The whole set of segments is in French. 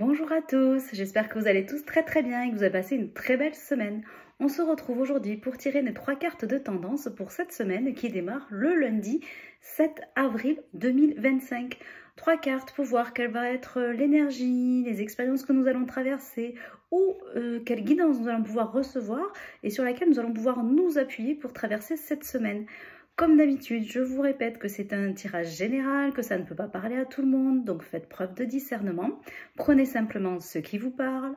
Bonjour à tous, j'espère que vous allez tous très bien et que vous avez passé une très belle semaine. On se retrouve aujourd'hui pour tirer les 3 cartes de tendance pour cette semaine qui démarre le lundi 7 avril 2025. 3 cartes pour voir quelle va être l'énergie, les expériences que nous allons traverser ou quelle guidance nous allons pouvoir recevoir et sur laquelle nous allons pouvoir nous appuyer pour traverser cette semaine. Comme d'habitude, je vous répète que c'est un tirage général, que ça ne peut pas parler à tout le monde, donc faites preuve de discernement. Prenez simplement ce qui vous parle,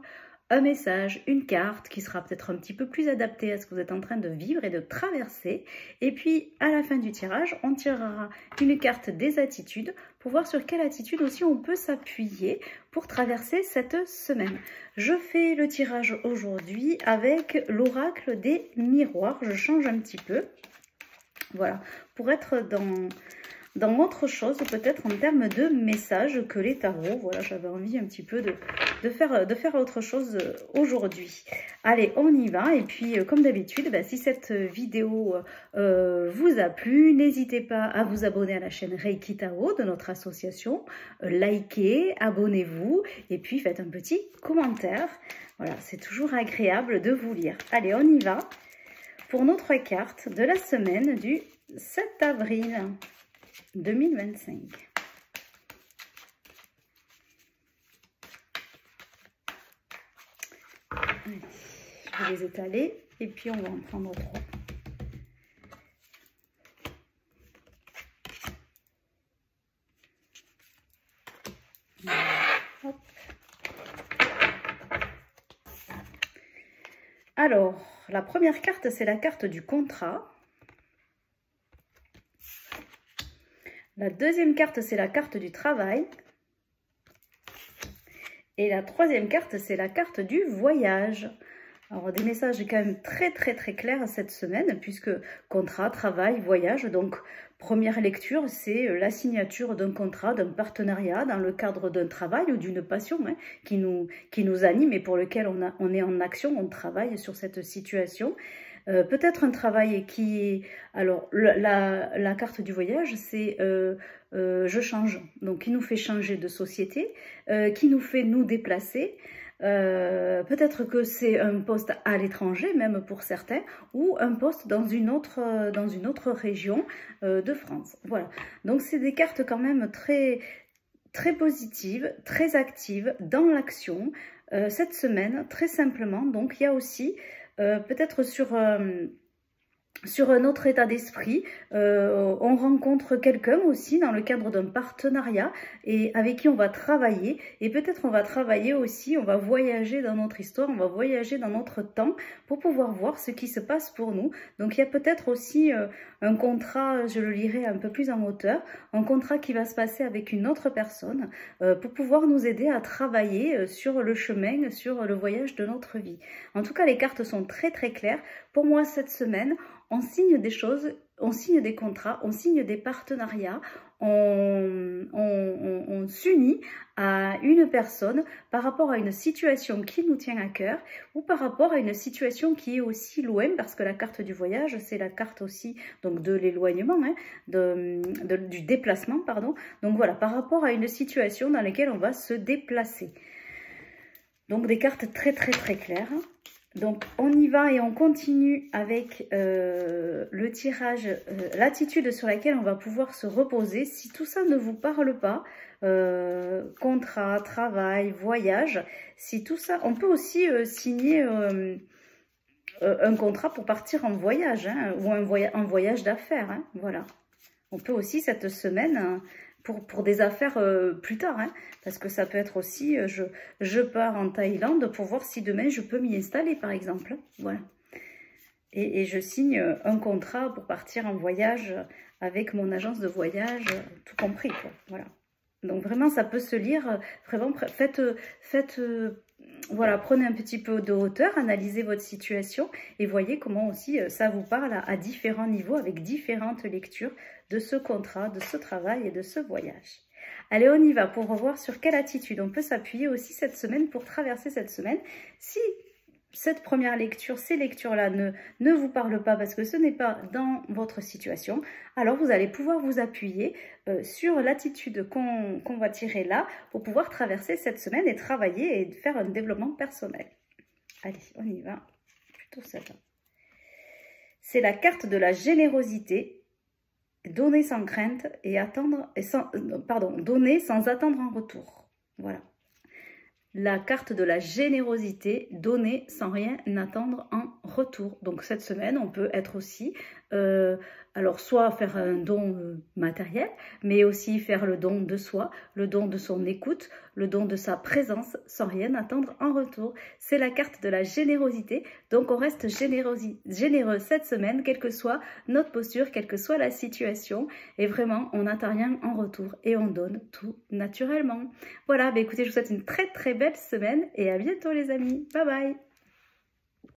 un message, une carte qui sera peut-être un petit peu plus adaptée à ce que vous êtes en train de vivre et de traverser. Et puis, à la fin du tirage, on tirera une carte des attitudes pour voir sur quelle attitude aussi on peut s'appuyer pour traverser cette semaine. Je fais le tirage aujourd'hui avec l'oracle des miroirs. Je change un petit peu. Voilà, pour être dans autre chose, peut-être en termes de messages que les tarots. Voilà, j'avais envie un petit peu de faire autre chose aujourd'hui. Allez, on y va. Et puis, comme d'habitude, si cette vidéo vous a plu, n'hésitez pas à vous abonner à la chaîne Reiki Tarot de notre association. Likez, abonnez-vous et puis faites un petit commentaire. Voilà, c'est toujours agréable de vous lire. Allez, on y va. Pour notre carte de la semaine du 7 avril 2025. Allez, je vais les étaler et puis on va en prendre 3. Hop. Alors, la première carte, c'est la carte du contrat. La deuxième carte, c'est la carte du travail. Et la troisième carte, c'est la carte du voyage. Alors, des messages quand même très clairs cette semaine, puisque contrat, travail, voyage. Donc, première lecture, c'est la signature d'un contrat, d'un partenariat dans le cadre d'un travail ou d'une passion qui nous anime et pour lequel on est en action, on travaille sur cette situation. Peut-être un travail qui est... Alors, la carte du voyage, c'est je change. Donc, qui nous fait changer de société, qui nous fait nous déplacer. Peut-être que c'est un poste à l'étranger, même pour certains, ou un poste dans une autre région de France. Voilà. Donc, c'est des cartes quand même très positives, très actives dans l'action. Cette semaine, très simplement, donc il y a aussi... peut-être sur notre état d'esprit, on rencontre quelqu'un aussi dans le cadre d'un partenariat et avec qui on va travailler. Et peut-être on va travailler aussi, on va voyager dans notre histoire, on va voyager dans notre temps pour pouvoir voir ce qui se passe pour nous. Donc il y a peut-être aussi un contrat, je le lirai un peu plus en hauteur, un contrat qui va se passer avec une autre personne pour pouvoir nous aider à travailler sur le chemin, sur le voyage de notre vie. En tout cas, les cartes sont très claires. Pour moi, cette semaine, on signe des choses, on signe des contrats, on signe des partenariats, on s'unit à une personne par rapport à une situation qui nous tient à cœur ou par rapport à une situation qui est aussi loin, parce que la carte du voyage, c'est la carte aussi donc de l'éloignement, du déplacement, pardon. Donc voilà, par rapport à une situation dans laquelle on va se déplacer. Donc des cartes très claires. Donc, on y va et on continue avec le tirage, l'attitude sur laquelle on va pouvoir se reposer. Si tout ça ne vous parle pas, contrat, travail, voyage, si tout ça, on peut aussi signer un contrat pour partir en voyage, ou un voyage d'affaires, voilà. On peut aussi cette semaine... Pour des affaires plus tard, parce que ça peut être aussi, je pars en Thaïlande pour voir si demain je peux m'y installer, par exemple. Voilà. Et je signe un contrat pour partir en voyage avec mon agence de voyage, tout compris, quoi. Voilà. Donc vraiment, ça peut se lire, vraiment, voilà, prenez un petit peu de hauteur, analysez votre situation et voyez comment aussi ça vous parle à différents niveaux avec différentes lectures de ce contrat, de ce travail et de ce voyage. Allez, on y va pour revoir sur quelle attitude on peut s'appuyer aussi cette semaine pour traverser cette semaine. Si cette première lecture, ces lectures-là ne vous parlent pas parce que ce n'est pas dans votre situation, alors vous allez pouvoir vous appuyer sur l'attitude qu'on va tirer là pour pouvoir traverser cette semaine et travailler et faire un développement personnel. Allez, on y va. Plutôt celle-là. C'est la carte de la générosité. Donner sans crainte et attendre, donner sans attendre en retour. Voilà. La carte de la générosité, donner sans rien attendre en retour. Donc cette semaine, on peut être aussi, alors soit faire un don matériel, mais aussi faire le don de soi, le don de son écoute, le don de sa présence, sans rien attendre en retour. C'est la carte de la générosité, donc on reste généreux cette semaine, quelle que soit notre posture, quelle que soit la situation, et vraiment, on n'attend rien en retour, et on donne tout naturellement. Voilà, bah écoutez, je vous souhaite une très très belle semaine, et à bientôt les amis, bye bye.